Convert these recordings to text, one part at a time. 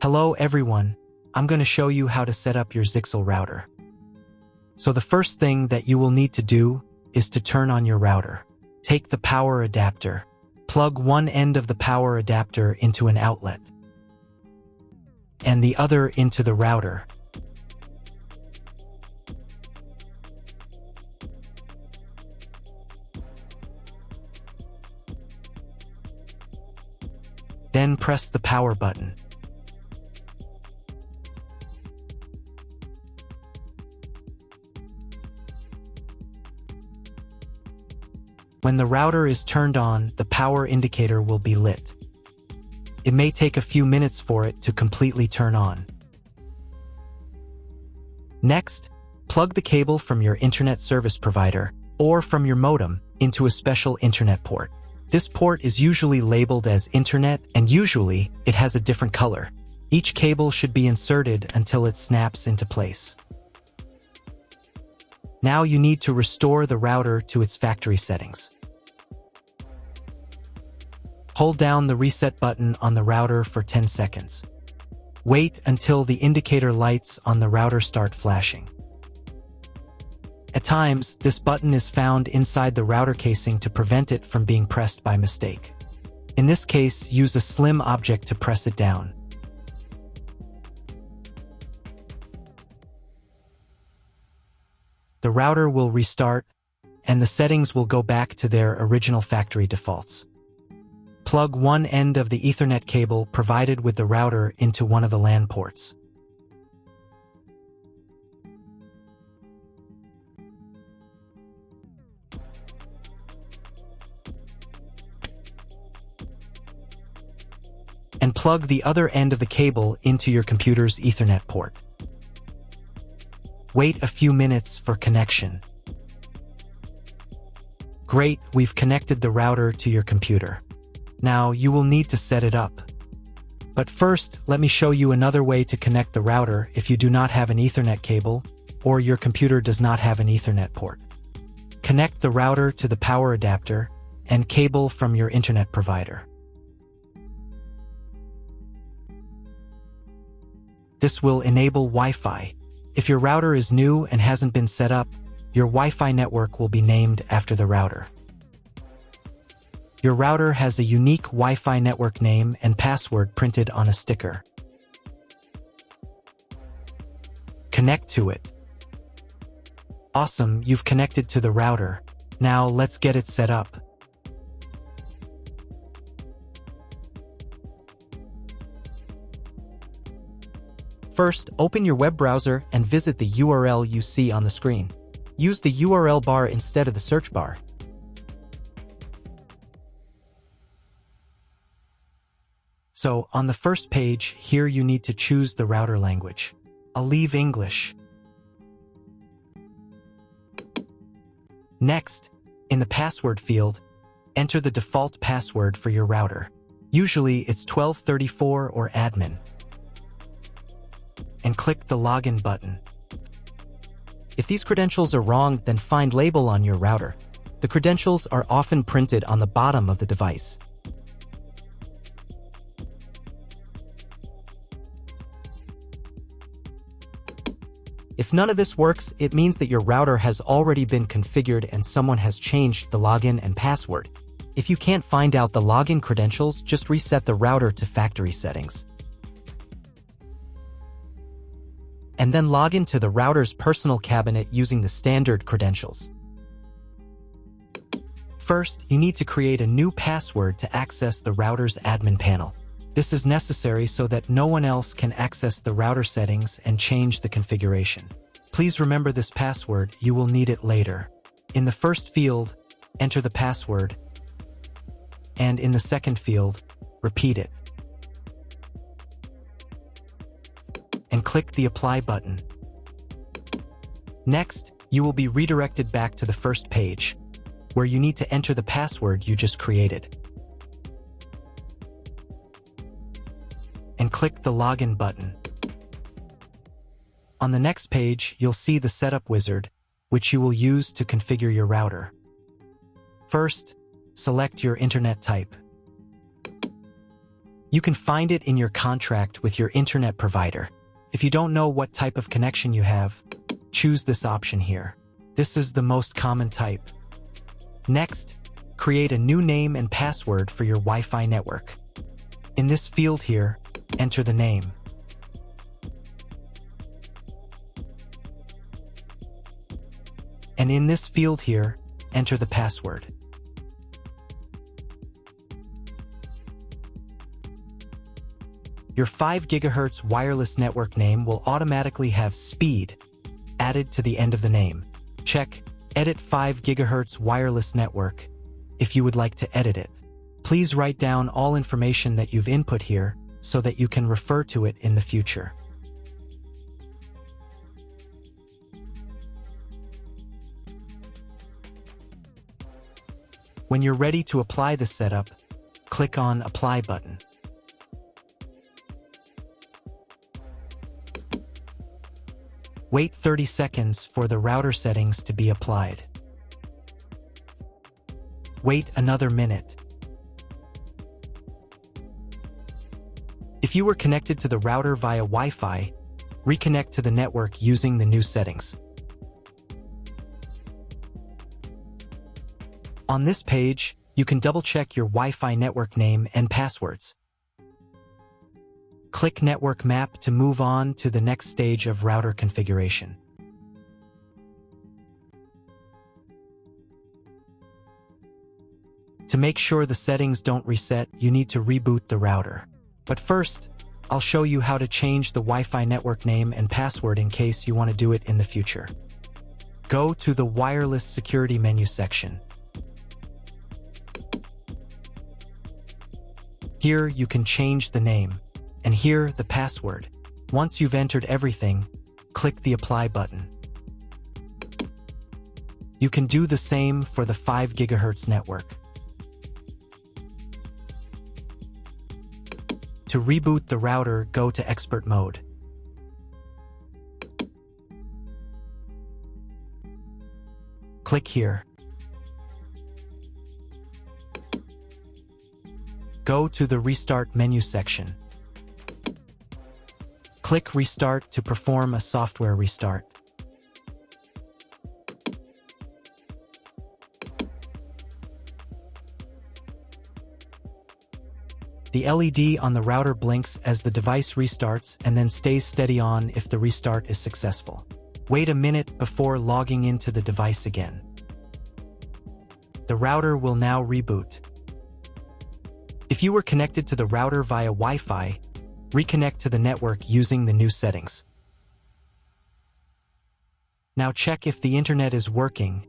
Hello everyone, I'm going to show you how to set up your Zyxel router. So the first thing that you will need to do is to turn on your router. Take the power adapter. Plug one end of the power adapter into an outlet and the other into the router. Then press the power button. When the router is turned on, the power indicator will be lit. It may take a few minutes for it to completely turn on. Next, plug the cable from your internet service provider or from your modem into a special internet port. This port is usually labeled as Internet, and usually it has a different color. Each cable should be inserted until it snaps into place. Now you need to restore the router to its factory settings. Hold down the reset button on the router for 10 seconds. Wait until the indicator lights on the router start flashing. At times, this button is found inside the router casing to prevent it from being pressed by mistake. In this case, use a slim object to press it down. The router will restart, and the settings will go back to their original factory defaults. Plug one end of the Ethernet cable provided with the router into one of the LAN ports. And plug the other end of the cable into your computer's Ethernet port. Wait a few minutes for connection. Great, we've connected the router to your computer. Now you will need to set it up. But first, let me show you another way to connect the router if you do not have an Ethernet cable or your computer does not have an Ethernet port. Connect the router to the power adapter and cable from your internet provider. This will enable Wi-Fi. If your router is new and hasn't been set up, your Wi-Fi network will be named after the router. Your router has a unique Wi-Fi network name and password printed on a sticker. Connect to it. Awesome, you've connected to the router. Now let's get it set up. First, open your web browser and visit the URL you see on the screen. Use the URL bar instead of the search bar. So, on the first page, here you need to choose the router language. I'll leave English. Next, in the password field, enter the default password for your router. Usually it's 1234 or admin. And click the login button. If these credentials are wrong, then find label on your router. The credentials are often printed on the bottom of the device. If none of this works, it means that your router has already been configured and someone has changed the login and password. If you can't find out the login credentials, just reset the router to factory settings. And then log into the router's personal cabinet using the standard credentials. First, you need to create a new password to access the router's admin panel. This is necessary so that no one else can access the router settings and change the configuration. Please remember this password, you will need it later. In the first field, enter the password, and in the second field, repeat it. And click the Apply button. Next, you will be redirected back to the first page, where you need to enter the password you just created. And click the Login button. On the next page, you'll see the Setup wizard, which you will use to configure your router. First, select your internet type. You can find it in your contract with your internet provider. If you don't know what type of connection you have, choose this option here. This is the most common type. Next, create a new name and password for your Wi-Fi network. In this field here, enter the name. And in this field here, enter the password. Your 5 GHz wireless network name will automatically have speed added to the end of the name. Check Edit 5 GHz wireless network if you would like to edit it. Please write down all information that you've input here so that you can refer to it in the future. When you're ready to apply the setup, click on Apply button. Wait 30 seconds for the router settings to be applied. Wait another minute. If you were connected to the router via Wi-Fi, reconnect to the network using the new settings. On this page, you can double-check your Wi-Fi network name and passwords. Click Network Map to move on to the next stage of router configuration. To make sure the settings don't reset, you need to reboot the router. But first, I'll show you how to change the Wi-Fi network name and password in case you want to do it in the future. Go to the Wireless Security menu section. Here you can change the name, and here the password. Once you've entered everything, click the Apply button. You can do the same for the 5 GHz network. To reboot the router, go to Expert Mode. Click here. Go to the Restart menu section. Click Restart to perform a software restart. The LED on the router blinks as the device restarts and then stays steady on if the restart is successful. Wait a minute before logging into the device again. The router will now reboot. If you were connected to the router via Wi-Fi, reconnect to the network using the new settings. Now check if the internet is working.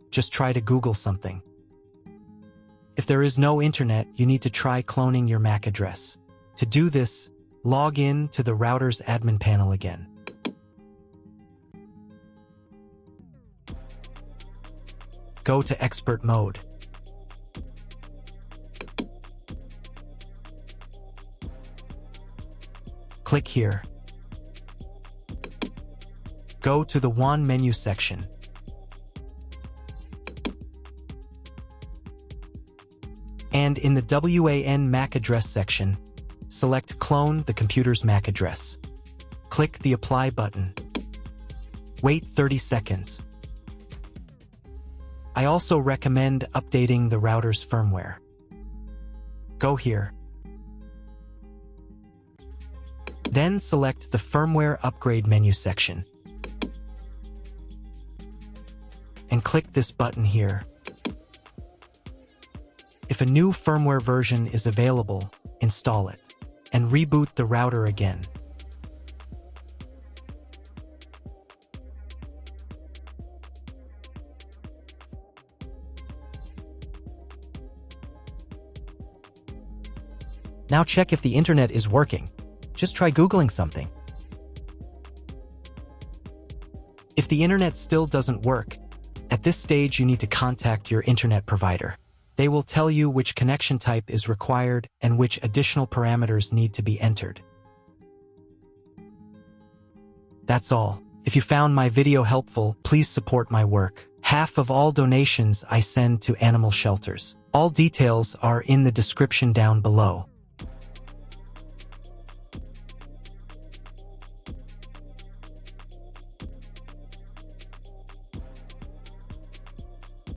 Just try to Google something. If there is no internet, you need to try cloning your MAC address. To do this, log in to the router's admin panel again. Go to Expert Mode. Click here. Go to the WAN menu section. And in the WAN MAC address section, select Clone the computer's MAC address. Click the Apply button. Wait 30 seconds. I also recommend updating the router's firmware. Go here. Then select the Firmware Upgrade menu section. And click this button here. If a new firmware version is available, install it, and reboot the router again. Now check if the internet is working. Just try Googling something. If the internet still doesn't work, at this stage you need to contact your internet provider. They will tell you which connection type is required and which additional parameters need to be entered. That's all. If you found my video helpful, please support my work. Half of all donations I send to animal shelters. All details are in the description down below.